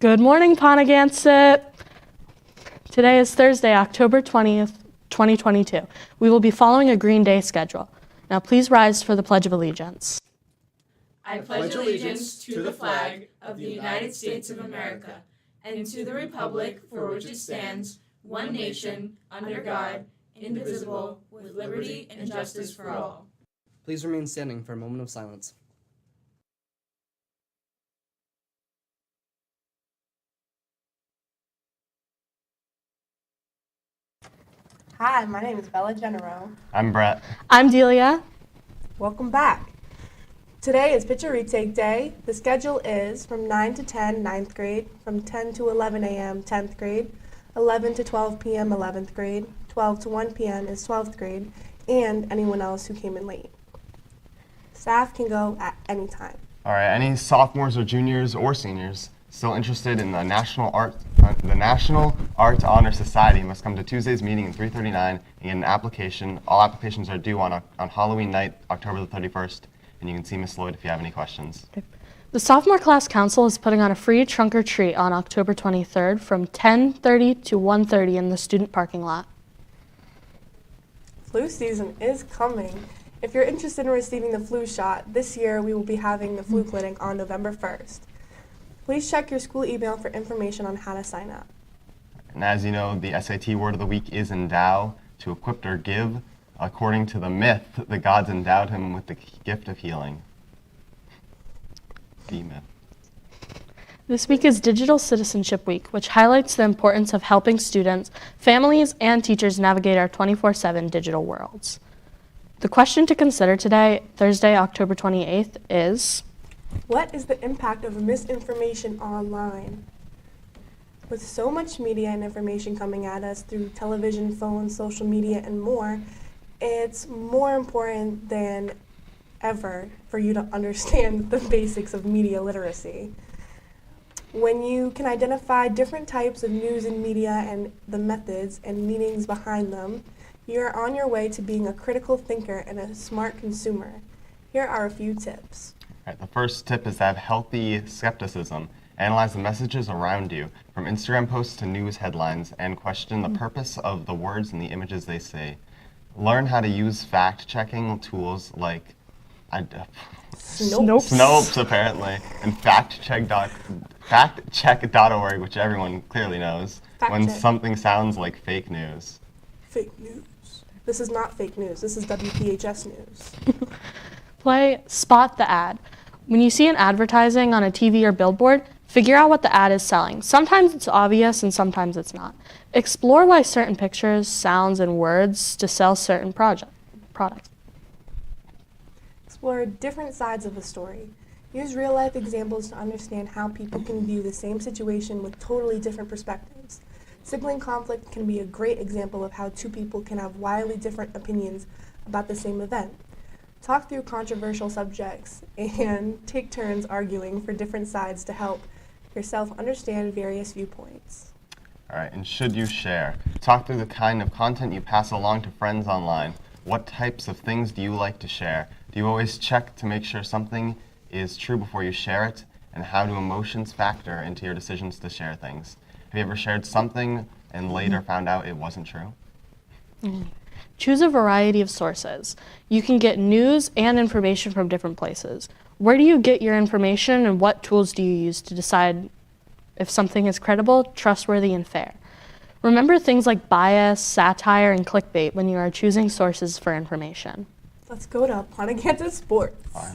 Good morning, Ponagansett. Today is Thursday, October 20th, 2022. We will be following a Green Day schedule. Now please rise for the Pledge of Allegiance. I pledge allegiance to the flag of the United States of America and to the republic for which it stands, one nation, under God, indivisible, with liberty and justice for all. Please remain standing for a moment of silence. Hi, my name is Bella Genero. I'm Brett. I'm Delia. Welcome back. Today is Picture Retake Day. The schedule is from 9 to 10, 9th grade, from 10 to 11 a.m., 10th grade, 11 to 12 p.m., 11th grade, 12 to 1 p.m. is 12th grade, and anyone else who came in late. Staff can go at any time. All right, any sophomores or juniors or seniors still interested in the National Art Honor Society must come to Tuesday's meeting at 3:39 and get an application. All applications are due on Halloween night, October the 31st, and you can see Miss Lloyd if you have any questions. Okay. The Sophomore Class Council is putting on a free trunk or treat on October 23rd from 10:30 to 1:30 in the student parking lot. Flu season is coming. If you're interested in receiving the flu shot, this year we will be having the flu clinic on November 1st. Please check your school email for information on how to sign up. And as you know, the SAT word of the week is endow, to equip or give. According to the myth, the gods endowed him with the gift of healing. The myth. This week is Digital Citizenship Week, which highlights the importance of helping students, families, and teachers navigate our 24/7 digital worlds. The question to consider today, Thursday, October 28th, is: what is the impact of misinformation online? With so much media and information coming at us through television, phones, social media, and more, it's more important than ever for you to understand the basics of media literacy. When you can identify different types of news and media and the methods and meanings behind them, you're on your way to being a critical thinker and a smart consumer. Here are a few tips. Right, the first tip is to have healthy skepticism. Analyze the messages around you, from Instagram posts to news headlines, and question the purpose of the words and the images they say. Learn how to use fact-checking tools like Snopes, apparently, and factcheck.org, which everyone clearly knows, when something sounds like fake news. Fake news. This is not fake news. This is WPHS news. Play Spot the Ad. When you see an advertising on a TV or billboard, figure out what the ad is selling. Sometimes it's obvious and sometimes it's not. Explore why certain pictures, sounds, and words to sell certain products. Explore different sides of a story. Use real-life examples to understand how people can view the same situation with totally different perspectives. Sibling conflict can be a great example of how two people can have wildly different opinions about the same event. Talk through controversial subjects and take turns arguing for different sides to help yourself understand various viewpoints. All right, and should you share? Talk through the kind of content you pass along to friends online. What types of things do you like to share? Do you always check to make sure something is true before you share it? And how do emotions factor into your decisions to share things? Have you ever shared something and later found out it wasn't true? Choose a variety of sources. You can get news and information from different places. Where do you get your information, and what tools do you use to decide if something is credible, trustworthy, and fair? Remember things like bias, satire, and clickbait when you are choosing sources for information. Let's go to Ponagansett Sports. Fine.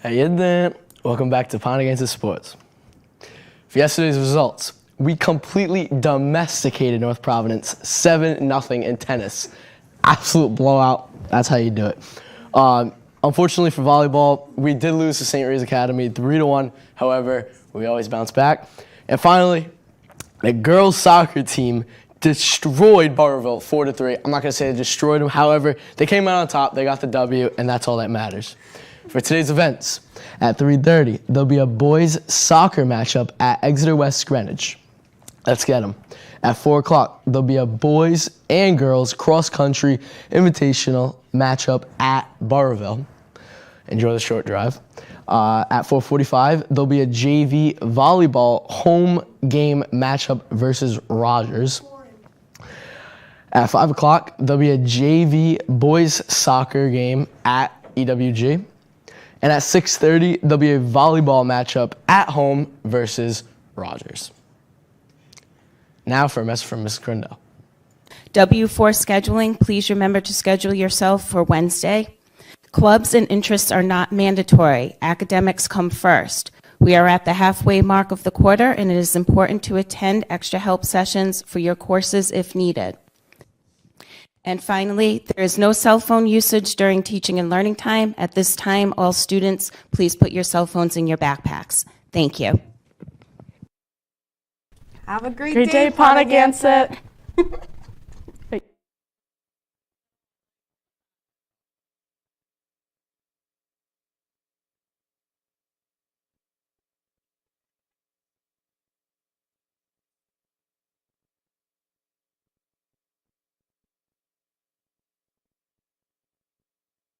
Hey there, welcome back to Ponagansett Sports. For yesterday's results, we completely domesticated North Providence 7-0 in tennis. Absolute blowout, that's how you do it. Unfortunately for volleyball, we did lose to St. Ray's Academy 3-1. However, we always bounce back. And finally, the girls soccer team destroyed Burrillville 4-3. I'm not gonna say they destroyed them. However, they came out on top, they got the W, and that's all that matters. For today's events, at 3:30, there'll be a boys soccer matchup at Exeter West Greenwich. Let's get them. At 4 o'clock, there'll be a boys and girls cross-country invitational matchup at Burrillville. Enjoy the short drive. At 4:45, there'll be a JV volleyball home game matchup versus Rogers. At 5 o'clock, there'll be a JV boys soccer game at EWG. And at 6:30, there'll be a volleyball matchup at home versus Rogers. Now for a message from Ms. Crindell. W4 scheduling, please remember to schedule yourself for Wednesday. Clubs and interests are not mandatory. Academics come first. We are at the halfway mark of the quarter, and it is important to attend extra help sessions for your courses if needed. And finally, there is no cell phone usage during teaching and learning time. At this time, all students, please put your cell phones in your backpacks. Thank you. Have a great Great day, Pontiac.